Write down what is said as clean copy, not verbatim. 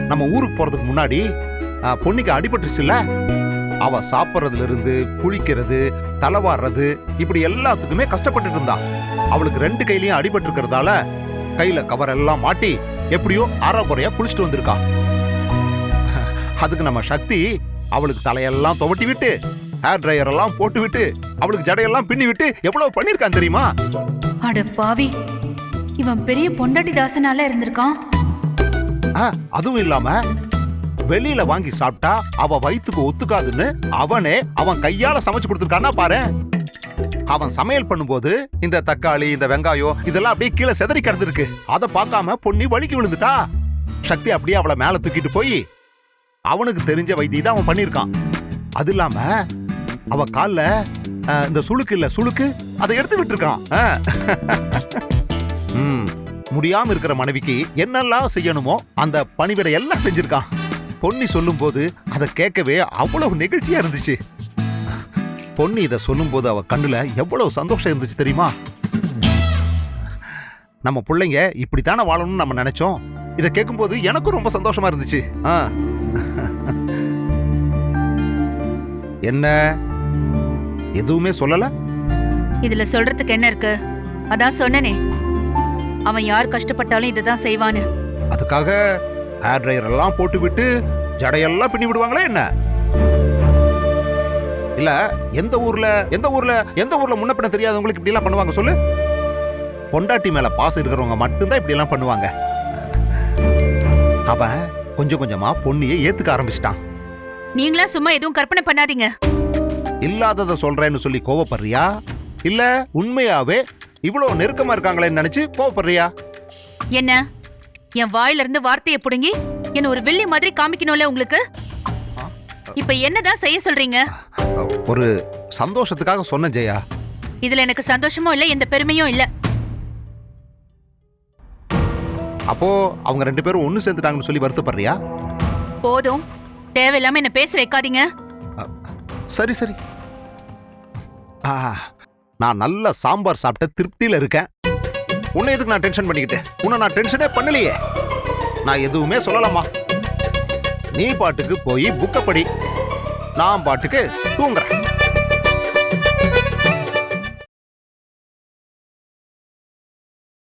நம்ம ஊருக்கு போறதுக்கு முன்னாடி பொண்ணுக்கு அடிபட்டுருச்சுல்ல, அவ சாப்பிட்றதுல இருந்து குளிக்கிறது, தலைவாடுறது, இப்படி எல்லாத்துக்குமே கஷ்டப்பட்டு இருந்தா. அவளுக்கு 2 கையிலயும் அடிபட்டு இருக்கிறதால கையில கவர் எல்லாம் மாட்டி எப்படியோ அரைகுறையா குளிச்சுட்டு வந்திருக்கா. அதுக்கு நம்ம சக்தி அவளுக்கு தலையெல்லாம் துவட்டி விட்டு, ஹேர் டிரையர் எல்லாம் போட்டு விட்டு, அவளுக்கு ஜடையெல்லாம் பின்னி விட்டு எவ்வளவு பண்ணிருக்கான் தெரியுமா? அட பாவி, இவன் பெரிய பொண்டாட்டி தாசனால இருந்திருக்கான். அதுவும் இல்லாம வெளியில வாங்கி சாப்பிட்டா அவ வயிற்றுக்கு ஒத்துக்காதுன்னு அவனே அவன் கையால சமைச்சு கொடுத்துருக்கான்னா பாரு. அவன் சமையல் பண்ணும்போது இந்த தக்காளி, இந்த வெங்காயம் இதெல்லாம் அப்படியே கீழே செதறி கிடந்திருக்கு. அதை பார்க்காம பொண்ணி வலிக்கு விழுந்துட்டா. சக்தி அப்படியே அவளை மேல தூக்கிட்டு போய் அவனுக்கு தெரிஞ்ச வைத்தியம் தான் அவன் பண்ணிருக்கான். அது இல்லாம அவ கால்ல இந்த சுளுக்கு இல்ல சுளுக்கு அதை எடுத்து விட்டுருக்கான். முடியாம இருக்கிற மனைவிக்கு என்னெல்லாம் செய்யணுமோ அந்த பணிவிடை எல்லாம் செஞ்சிருக்கான். பொன்னி சொல்லும் போது அதை கேட்கவே அவ்வளவு நெகிழ்ச்சியா இருந்துச்சு. பொன்னி இதை சொல்லும் போது அவ கண்ணுல எவ்வளவு சந்தோஷம் இருந்துச்சு தெரியுமா? நம்ம பிள்ளைங்க இப்படித்தானே வாழணும்னு நம்ம நினைச்சோம். இதை கேட்கும் போது எனக்கும் ரொம்ப சந்தோஷமா இருந்துச்சு. என்ன எதுவுமே சொல்லல? இதுல சொல்றதுக்கு என்ன இருக்கு? அதான் சொன்னனே, அவன் யார் கஷ்டப்பட்டாலும் இதுதான் செய்வான்னு. அதுக்காக ஹேர் டிரையர் எல்லாம் போட்டு விட்டு ஜடையெல்லாம் பின்னி விடுவாங்களே என்ன? இல்ல எந்த ஊர்ல முன்ன பின்ன தெரியாதவங்களுக்கு இப்படி எல்லாம் பண்ணுவாங்க சொல்லு? பொண்டாட்டி மேல பாசம் இருக்கிறவங்க மட்டும்தான் இப்படி எல்லாம் பண்ணுவாங்க. அவன் கொஞ்சம் கொஞ்சமா பொண்ணியை ஏத்துக்க ஆரம்பிச்சிட்டான். நீங்களா சும்மா எதுவும் கற்பனை பண்ணாதீங்க. இல்லாதத சொல்றேன்னு சொல்லி கோவப்படுறியா, இல்ல உண்மையாவே இவ்வளவு நெருக்கமா இருக்காங்களேன்னு நினைச்சு கோவப்படுறியா? என்ன என் வாயில இருந்து வார்த்தையை புடுங்கி என்ன ஒரு வில்லி மாதிரி காமிக்கணும்ல உங்களுக்கு? இப்ப என்னதான் செய்ய சொல்றீங்க? ஒரு சந்தோஷத்துக்காக சொன்ன ஜெயா. இதுல எனக்கு சந்தோஷமும் இல்ல, எந்த பெருமையும் இல்ல. அப்போ அவங்க 2 பேரும் ஒண்ணு சேர்ந்துட்டாங்கன்னு சொல்லி வருத்தப்படுறியா? போதும், தேவையில்லாம என்ன பேச வைக்காதீங்க. சரி சரி, நான் நல்ல சாம்பார் சாப்பிட்ட திருப்தியில இருக்கேன். உன்னை எதுக்கு நான் டென்ஷன் பண்ணிக்கிட்டேன்? உன்னை நான் டென்ஷனே பண்ணலையே. நான் எதுவுமே சொல்லலாமா? நீ பாட்டுக்கு போய் புக்க படி, நான் பாட்டுக்கு தூங்குறேன்.